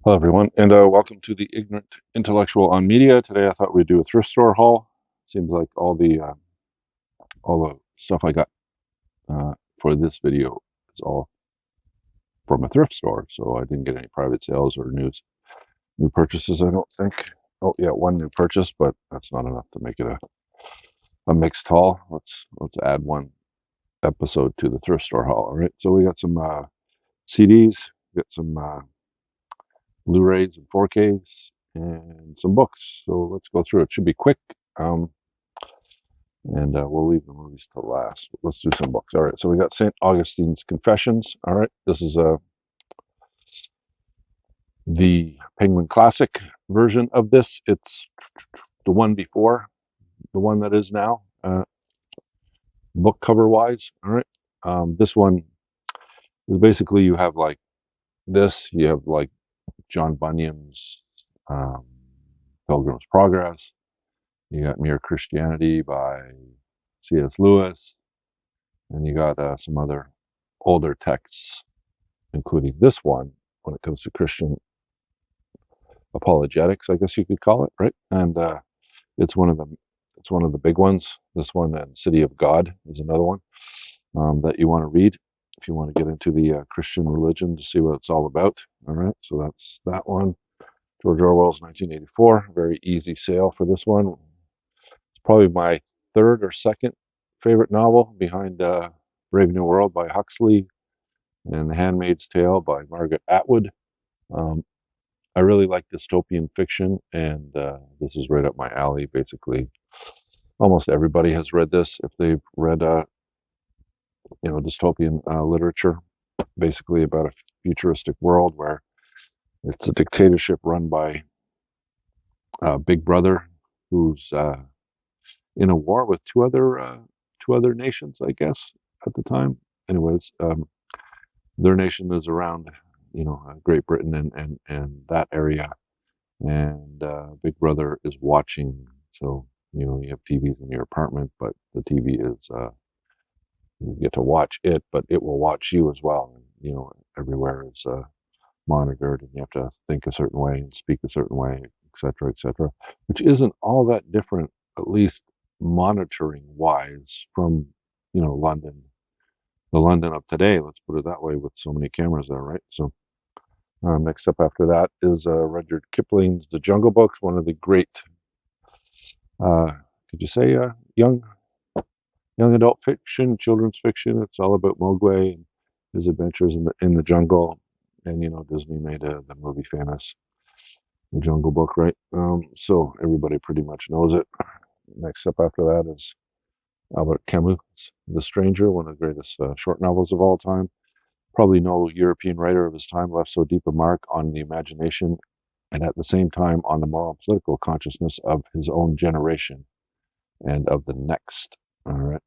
Hello, everyone, and welcome to the Ignorant Intellectual on Media. Today, I thought we'd do a thrift store haul. Seems like all the stuff I got for this video is all from a thrift store, so I didn't get any private sales or new purchases. I don't think. Oh, yeah, one new purchase, but that's not enough to make it a mixed haul. Let's add one episode to the thrift store haul. All right, so we got some CDs, got some Blu-rays and 4Ks, and some books. So let's go through it. Should be quick, and we'll leave the movies to last. Let's do some books. All right. So we got St. Augustine's Confessions. All right. This is the Penguin Classic version of this. It's the one before the one that is now, book cover wise. All right. This one is basically you have like this. You have like John Bunyan's um, Pilgrim's Progress. You got Mere Christianity by C.S. Lewis, and you got some other older texts, including this one, when it comes to Christian apologetics, I guess you could call it, right? And it's one of the it's one of the big ones. This one and City of God is another one that you want to read if you want to get into the Christian religion to see what it's all about. All right, so that's that one. George Orwell's 1984. Very easy sale for this one. It's probably my third or second favorite novel behind Brave New World by Huxley and The Handmaid's Tale by Margaret Atwood. Um, I really like dystopian fiction, and this is right up my alley. Basically, almost everybody has read this if they've read, dystopian literature. Basically, about a futuristic world where it's a dictatorship run by Big Brother, who's in a war with two other nations, I guess, at the time. Anyways, their nation is around, Great Britain and that area, and Big Brother is watching. So you have TVs in your apartment, but the TV is you get to watch it, but it will watch you as well. And everywhere is monitored, and you have to think a certain way and speak a certain way, etc., etc., which isn't all that different, at least monitoring wise, from London, the London of today. Let's put it that way, with so many cameras there, right? So next up after that is Rudyard Kipling's The Jungle Books, one of the great, uh, could you say, young adult fiction, children's fiction. It's all about Mowgli and his adventures in the jungle. And Disney made the movie famous, The Jungle Book, right? So everybody pretty much knows it. Next up after that is Albert Camus' The Stranger, one of the greatest short novels of all time. Probably no European writer of his time left so deep a mark on the imagination and at the same time on the moral and political consciousness of his own generation and of the next. All right.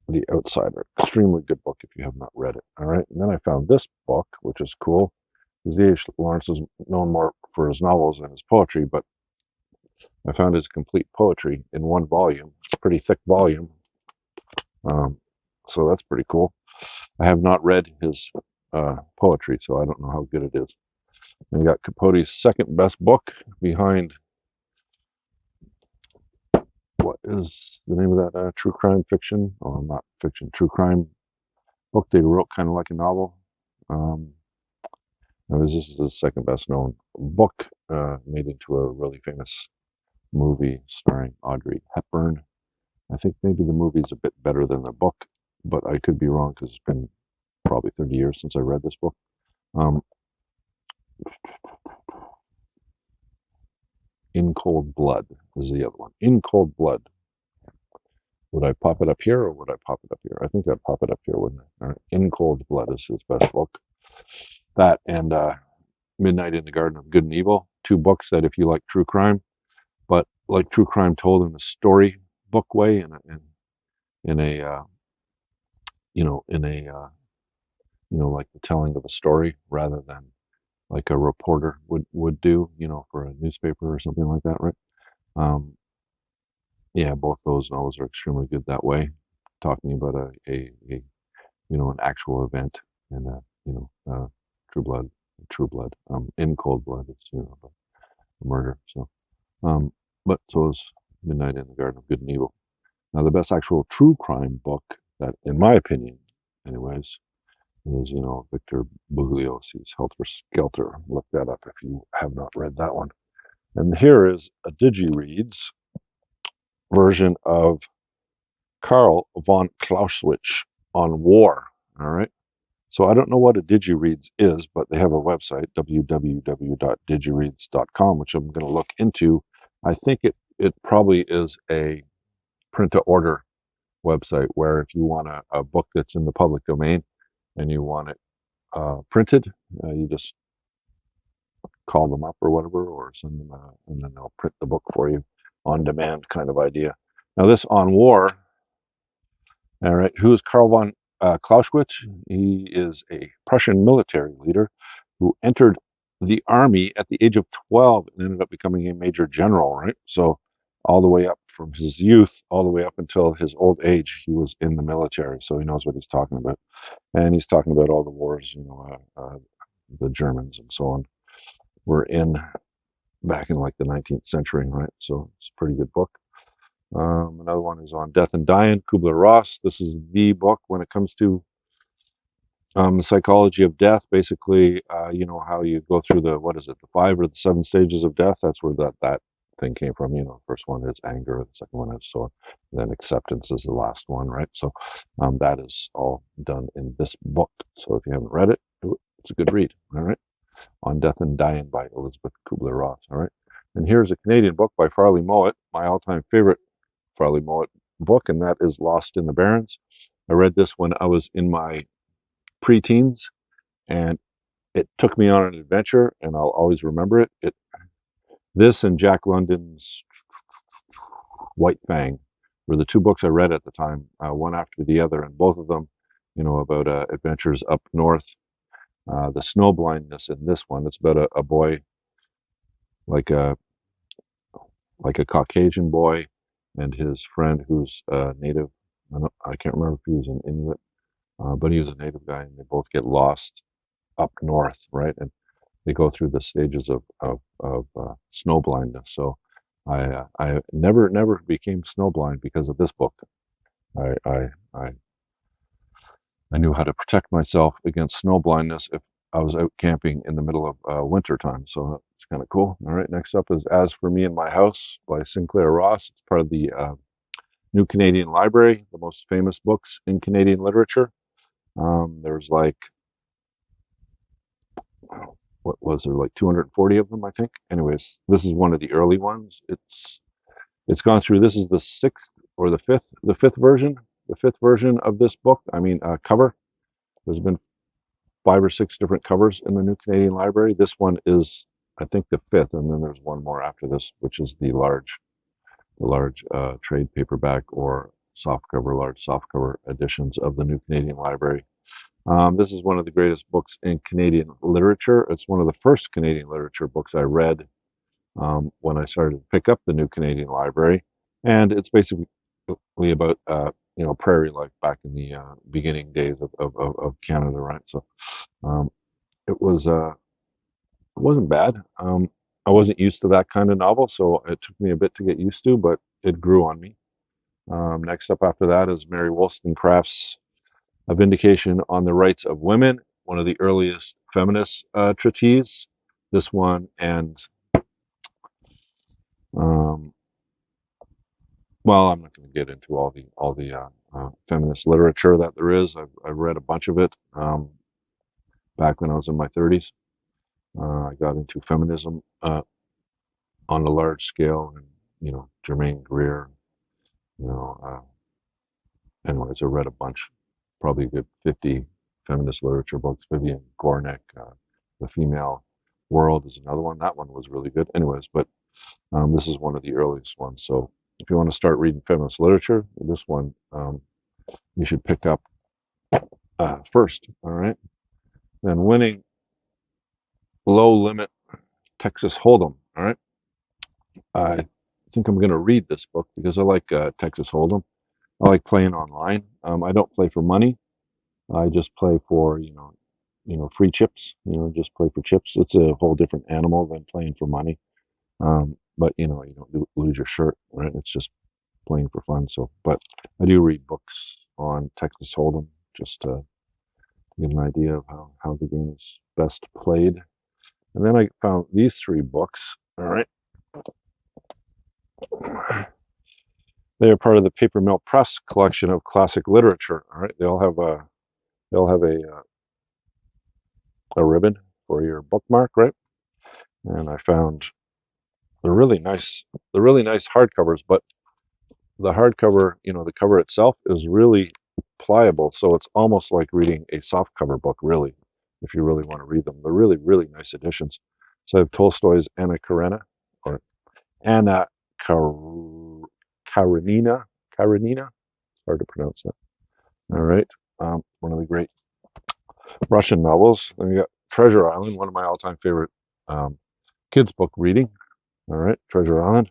The Outsider. Extremely good book if you have not read it. All right. And then I found this book, which is cool, because D.H. Lawrence is known more for his novels and his poetry, but I found his complete poetry in one volume. It's a pretty thick volume. Um, so that's pretty cool. I have not read his poetry, so I don't know how good it is. And we got Capote's second best book behind, what is the name of that true crime fiction? Oh, not fiction, true crime book they wrote kind of like a novel. This is his second best known book, made into a really famous movie starring Audrey Hepburn. I think maybe the movie's a bit better than the book, but I could be wrong because it's been probably 30 years since I read this book. Um, In Cold Blood is the other one. In Cold Blood. Would I pop it up here or would I pop it up here? I think I'd pop it up here, wouldn't I? All right. In Cold Blood is his best book. That and Midnight in the Garden of Good and Evil. Two books that if you like true crime, but like true crime told in a story book way, in a like the telling of a story rather than like a reporter would do, for a newspaper or something like that, right? Um, yeah, both those novels are extremely good that way, talking about an actual event and True Blood. True Blood. In Cold Blood, it's a murder. So, um, but so is Midnight in the Garden of Good and Evil. Now, the best actual true crime book that, in my opinion, anyways, is Victor Bugliosi's Helter Skelter. Look that up if you have not read that one. And here is a DigiReads version of Karl von Clausewitz on war. All right. So I don't know what a DigiReads is, but they have a website, www.digireads.com, which I'm going to look into. I think it probably is a print to order website where if you want a book that's in the public domain and you want it printed, you just call them up or whatever, or send them, and then they'll print the book for you on demand kind of idea. Now, this on war. All right. Who is Karl von Clausewitz? He is a Prussian military leader who entered the army at the age of 12 and ended up becoming a major general, right? So, all the way up from his youth, all the way up until his old age, he was in the military. So, he knows what he's talking about. And he's talking about all the wars, the Germans and so on were in back in like the 19th century, right? So, it's a pretty good book. Another one is on Death and Dying, Kubler-Ross. This is the book when it comes to the psychology of death. Basically, how you go through what is it, the 5 or the 7 stages of death. That's where that thing came from. The first one is anger, the second one is so, then acceptance is the last one, right? So that is all done in this book. So if you haven't read it, it's a good read. All right, On Death and Dying by Elizabeth Kubler-Ross. All right, and here's a Canadian book by Farley Mowat, my all-time favorite Farley Mowat book, and that is Lost in the Barrens. I read this when I was in my preteens, and it took me on an adventure, and I'll always remember it. This and Jack London's White Fang were the 2 books I read at the time, one after the other, and both of them, about adventures up north. The snow blindness in this one, it's about a boy, like a Caucasian boy, and his friend who's native. I can't remember if he was an Inuit, but he was a native guy, and they both get lost up north, right? And they go through the stages of snow blindness. So I never became snowblind because of this book. I I I, I knew how to protect myself against snow blindness if I was out camping in the middle of winter time. So it's kind of cool. All right, next up is As for Me and My House by Sinclair Ross. It's part of the New Canadian Library, the most famous books in Canadian literature. There's like, what was there, like 240 of them, I think. Anyways, this is one of the early ones. It's gone through. This is the 6th or the fifth version of this book. I mean, cover. There's been 5 or 6 different covers in the New Canadian Library. This one is, I think, the 5th, and then there's one more after this, which is the large trade paperback or large softcover editions of the New Canadian Library. This is one of the greatest books in Canadian literature. It's one of the first Canadian literature books I read when I started to pick up the New Canadian Library, and it's basically about prairie life back in the beginning days of Canada, right? So um, it wasn't bad. I wasn't used to that kind of novel, so it took me a bit to get used to, but it grew on me. Next up after that is Mary Wollstonecraft's A Vindication on the Rights of Women, one of the earliest feminist treatises. This one and um, well, I'm not going to get into all the feminist literature that there is. I've read a bunch of it back when I was in my 30s. I got into feminism on a large scale, and Germaine Greer. You know, anyways, I read a bunch, probably a good 50 feminist literature books. Vivian Gornick, The Female World is another one. That one was really good. Anyways, but this is one of the earliest ones. So if you want to start reading feminist literature, this one you should pick up first. All right. Then Winning Low Limit Texas Hold'em. All right. I think I'm going to read this book because I like Texas Hold'em. I like playing online. I don't play for money. I just play for free chips. Just play for chips. It's a whole different animal than playing for money. But you don't lose your shirt, right? It's just playing for fun. So, but I do read books on Texas Hold'em just to get an idea of how the game is best played. And then I found these three books. All right, they are part of the Paper Mill Press collection of classic literature. All right, they'll have a ribbon for your bookmark, right? And I found the really nice hardcovers, but the hardcover, the cover itself is really pliable, so it's almost like reading a softcover book, really, if you really want to read them. They're really, really nice editions. So I have Tolstoy's Anna Karenina, or Anna Karenina, Karenina. Hard to pronounce that. All right, one of the great Russian novels. Then we got Treasure Island, one of my all-time favorite kids book reading. All right, Treasure Island.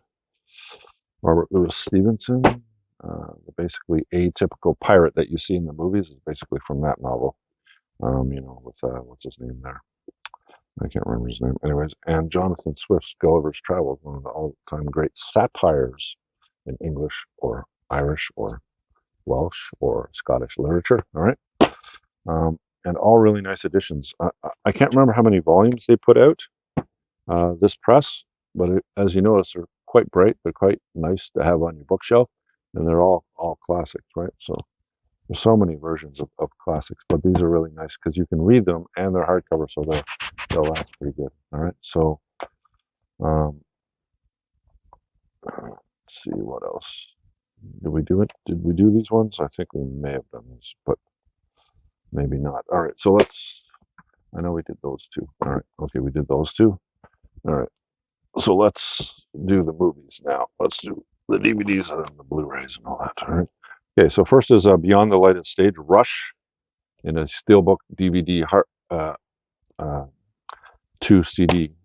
Robert Louis Stevenson, basically atypical pirate that you see in the movies is basically from that novel. With what's his name there? I can't remember his name. Anyways, and Jonathan Swift's Gulliver's Travels, one of the all-time great satires in English or Irish or Welsh or Scottish literature. All right, and all really nice editions. I can't remember how many volumes they put out. This press, but as you notice, they're quite bright. They're quite nice to have on your bookshelf, and they're all classics, right? So there's so many versions of classics, but these are really nice because you can read them and they're hardcover, so they'll last pretty good. All right, so let's see what else. Did we do it? Did we do these ones? I think we may have done these, but maybe not. All right, so I know we did those two. All right, okay, we did those two. All right. So let's do the movies now. Let's do the DVDs and the Blu-rays and all that. All right. Okay. So first is Beyond the Lighted Stage, Rush, in a Steelbook DVD 2 CD.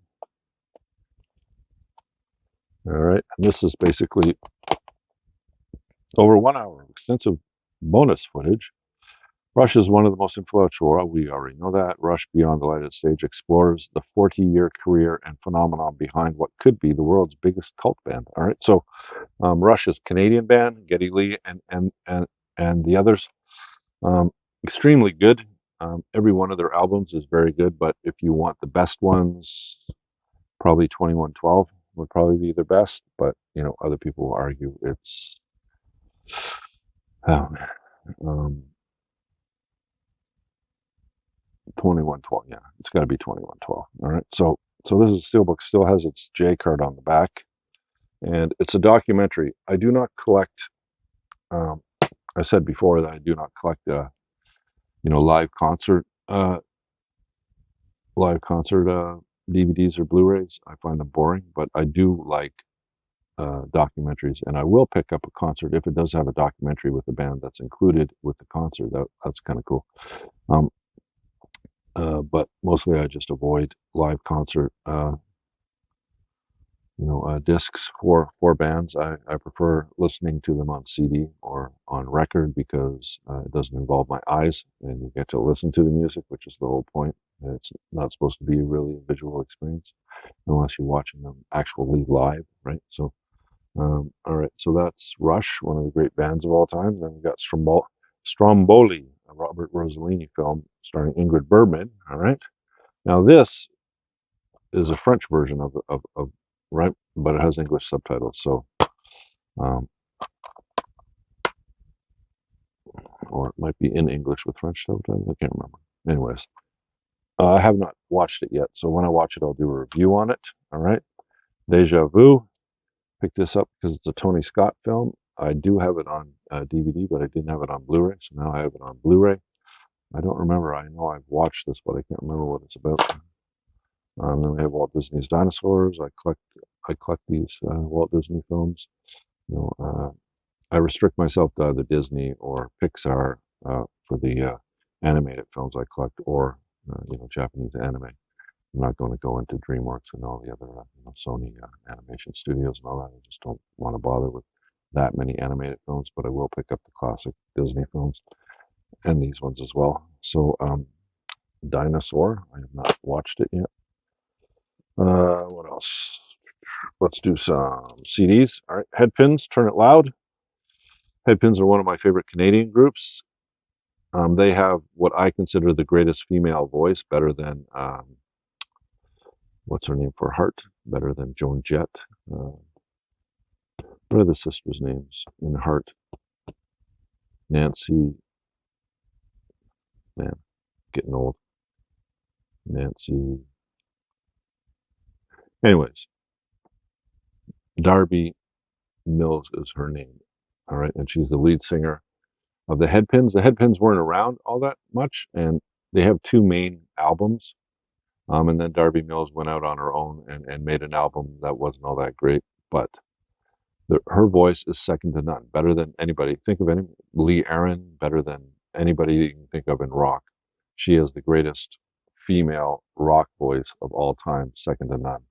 All right. And this is basically over 1 hour of extensive bonus footage. Rush is one of the most influential. We already know that. Rush Beyond the Lighted Stage explores the 40-year career and phenomenon behind what could be the world's biggest cult band. All right. So Rush is a Canadian band, Geddy Lee and the others. Extremely good. Every one of their albums is very good, but if you want the best ones, probably 2112 would probably be their best. But other people will argue it's 2112. Yeah, it's got to be 2112. All right. So this is Steelbook. Still has its J card on the back, and it's a documentary. I do not collect. I said before that I do not collect, live concert DVDs or Blu-rays. I find them boring, but I do like documentaries, and I will pick up a concert if it does have a documentary with the band that's included with the concert. That's kind of cool. But mostly I just avoid live concert. Discs for bands. I prefer listening to them on CD or on record because it doesn't involve my eyes and you get to listen to the music, which is the whole point. It's not supposed to be really a visual experience unless you're watching them actually live, right? So, all right, so that's Rush, one of the great bands of all time. Then we got Stromboli, a Robert Rossellini film starring Ingrid Bergman. All right, now this is a French version of right, but it has English subtitles. So, or it might be in English with French subtitles. I can't remember. Anyways, I have not watched it yet. So when I watch it, I'll do a review on it. All right. Deja Vu. Picked this up because it's a Tony Scott film. I do have it on DVD, but I didn't have it on Blu-ray. So now I have it on Blu-ray. I don't remember. I know I've watched this, but I can't remember what it's about. Then we have Walt Disney's Dinosaurs. I collect these Walt Disney films. I restrict myself to either Disney or Pixar for the animated films I collect, or Japanese anime. I'm not going to go into DreamWorks and all the other Sony animation studios and all that. I just don't want to bother with that many animated films, but I will pick up the classic Disney films and these ones as well. So Dinosaur. I have not watched it yet. What else? Let's do some CDs. All right, Headpins, Turn It Loud. Headpins are one of my favorite Canadian groups. They have what I consider the greatest female voice, better than what's her name for Heart, better than Joan Jett. What are the sisters' names in Heart? Nancy, man, getting old. Nancy. Anyways, Darby Mills is her name. All right, and she's the lead singer of the Headpins. The Headpins weren't around all that much, and they have two main albums. And then Darby Mills went out on her own and made an album that wasn't all that great, but her voice is second to none. Better than anybody. Think of any Lee Aaron, better than anybody you can think of in rock. She is the greatest female rock voice of all time, second to none.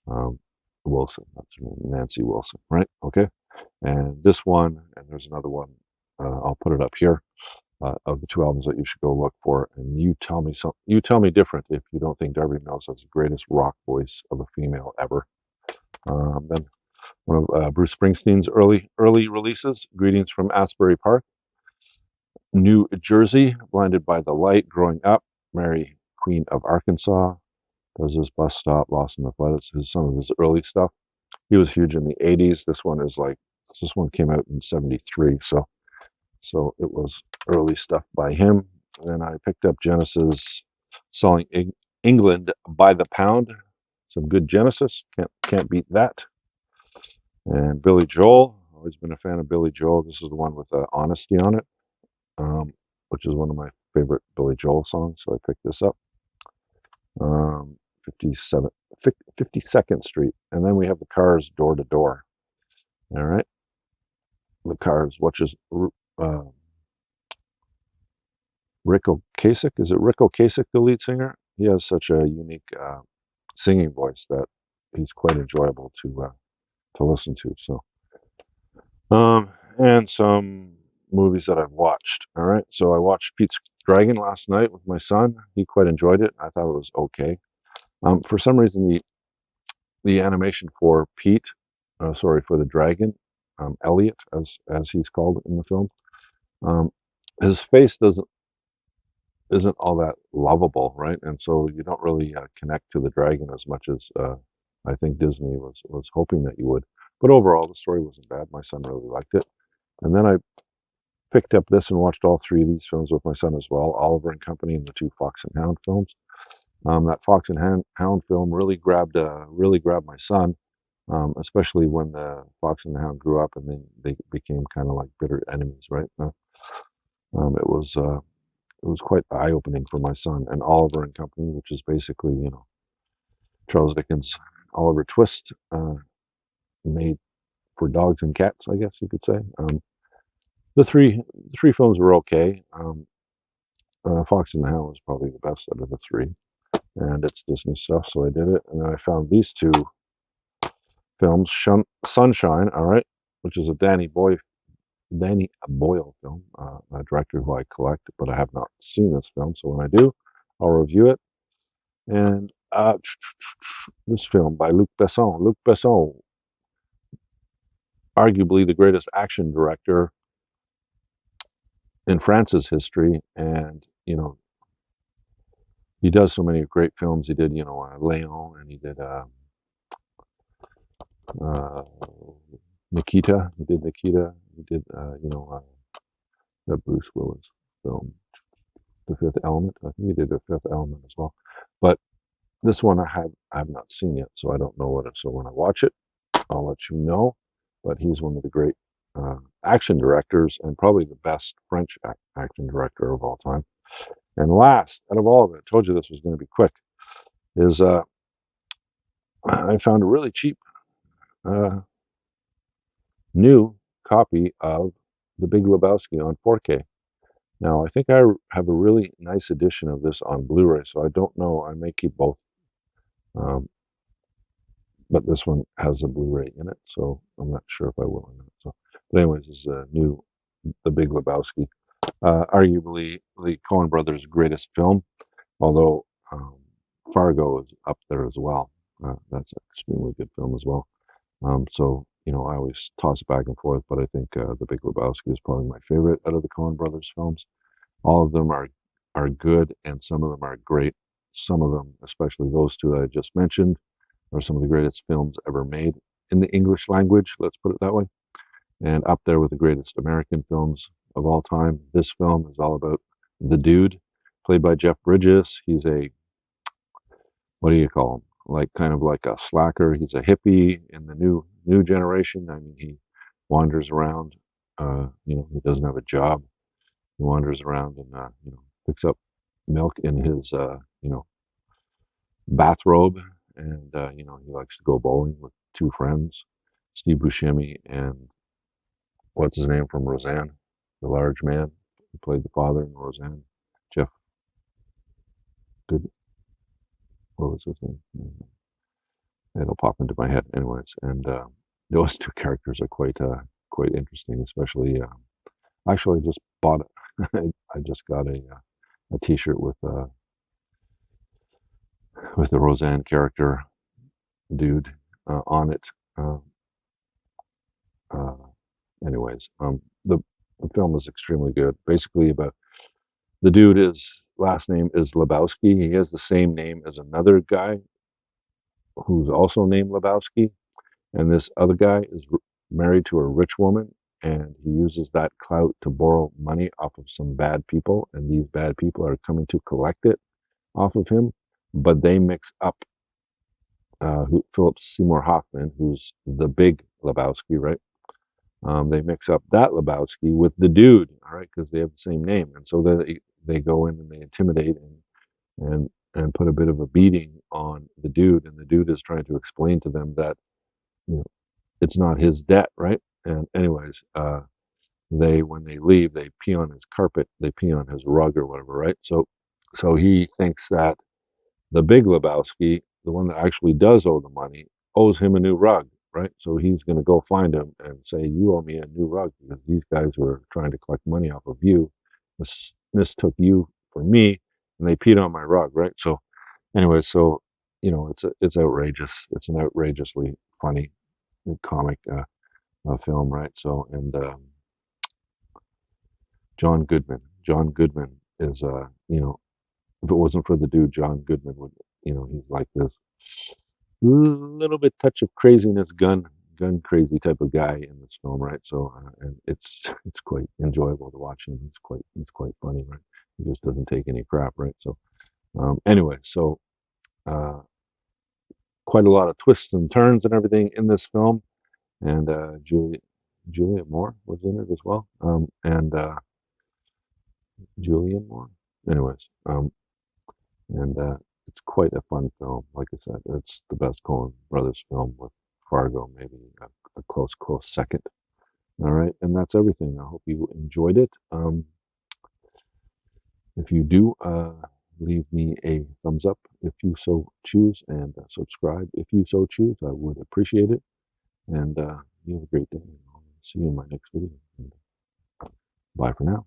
Um, Wilson, that's her name, Nancy Wilson, right? Okay. And this one, and there's another one. I'll put it up here. Of the two albums that you should go look for, and you tell me You tell me different if you don't think Darby Mills has the greatest rock voice of a female ever. Then one of Bruce Springsteen's early releases, "Greetings from Asbury Park," "New Jersey," "Blinded by the Light," "Growing Up," "Mary, Queen of Arkansas," "Does This Bus Stop," "Lost in the Flood." This is some of his early stuff. He was huge in the '80s. This one came out in '73, so it was early stuff by him. And then I picked up Genesis, "Selling England by the Pound." Some good Genesis. Can't beat that. And Billy Joel. Always been a fan of Billy Joel. This is the one with "Honesty" on it, which is one of my favorite Billy Joel songs. So I picked this up. 57, 52nd Street. And then we have the Cars, "Door to Door." All right. The Cars, which is Rick Ocasek. Is it Rick Ocasek, the lead singer? He has such a unique singing voice that he's quite enjoyable to listen to. So, and some movies that I've watched. All right, so I watched Pete's Dragon last night with my son. He quite enjoyed it. I thought it was okay. For some reason, the animation for Pete, for the dragon, Elliot, as he's called in the film, his face isn't all that lovable, right? And so you don't really connect to the dragon as much as I think Disney was hoping that you would. But overall, the story wasn't bad. My son really liked it. And then I picked up this and watched all three of these films with my son as well: Oliver and Company and the two Fox and Hound films. That Fox and Hound film really grabbed my son, especially when the Fox and the Hound grew up and then they became kind of like bitter enemies, right? It was quite eye-opening for my son. And Oliver and Company, which is basically, Charles Dickens' Oliver Twist, made for dogs and cats, I guess you could say. The three films were okay. Fox and the Hound was probably the best out of the three, and it's Disney stuff, so I did it. And then I found these two films, Sunshine, all right, which is a Danny Boyle film, a director who I collect, but I have not seen this film. So when I do, I'll review it. And this film by Luc Besson. Luc Besson, arguably the greatest action director in France's history, and he does so many great films. He did, Léon, and he did uh, Nikita. He did Nikita. He did, the Bruce Willis film, The Fifth Element. I think he did The Fifth Element as well. But this one I have not seen yet, so I don't know what it is. So when I watch it, I'll let you know. But he's one of the great action directors and probably the best French action director of all time. And last, out of all of it, I told you this was going to be quick, is I found a really cheap new copy of The Big Lebowski on 4K. Now, I think I have a really nice edition of this on Blu-ray, so I don't know. I may keep both. But this one has a Blu-ray in it, so I'm not sure if I will or not. So, but anyways, this is a new The Big Lebowski, arguably the Coen Brothers' greatest film. Although Fargo is up there as well. That's an extremely good film as well. So, I always toss it back and forth, but I think The Big Lebowski is probably my favorite out of the Coen Brothers films. All of them are good, and some of them are great. Some of them, especially those two that I just mentioned, are some of the greatest films ever made in the English language. Let's put it that way. And up there with the greatest American films of all time. This film is all about the dude, played by Jeff Bridges. He's a, what do you call him? Like kind of like a slacker. He's a hippie in the new generation. I mean, he wanders around. He doesn't have a job. He wanders around and picks up milk in his bathrobe, and he likes to go bowling with two friends, Steve Buscemi and what's his name from Roseanne, the large man who played the father in Roseanne, Jeff Good. What was his name? It'll pop into my head, anyways. And those two characters are quite interesting, especially. Actually, I just bought. I just got a T-shirt with the Roseanne character dude on it. Uh, uh, anyways, the film is extremely good. Basically, about the dude is last name is Lebowski. He has the same name as another guy who's also named Lebowski, and this other guy is married to a rich woman, and he uses that clout to borrow money off of some bad people, and these bad people are coming to collect it off of him, but they mix up Philip Seymour Hoffman, who's the big Lebowski, right? They mix up that Lebowski with the dude, all right, because they have the same name, and so they go in and they intimidate and put a bit of a beating on the dude, and the dude is trying to explain to them that you know it's not his debt, right? And anyways, they when they leave, they pee on his carpet, they pee on his rug or whatever, right? So he thinks that the big Lebowski, the one that actually does owe the money, owes him a new rug, right? So he's going to go find him and say, "You owe me a new rug because these guys were trying to collect money off of you, mistook you for me, and they peed on my rug, right?" So anyway, it's outrageous. It's an outrageously funny comic film, right? So and John Goodman is if it wasn't for the dude, John Goodman would he's like this little bit touch of craziness, gun crazy type of guy in this film, right? So and it's quite enjoyable to watch him. He's quite funny, right? He just doesn't take any crap, right? So anyway, so uh, quite a lot of twists and turns and everything in this film, and Juliet Moore was in it as well, and Julian Moore. Anyways, and it's quite a fun film. Like I said, it's the best Coen Brothers film with Fargo, maybe a close second. All right, and that's everything. I hope you enjoyed it. If you do, leave me a thumbs up if you so choose, and subscribe if you so choose. I would appreciate it. And you have a great day. I'll see you in my next video. And bye for now.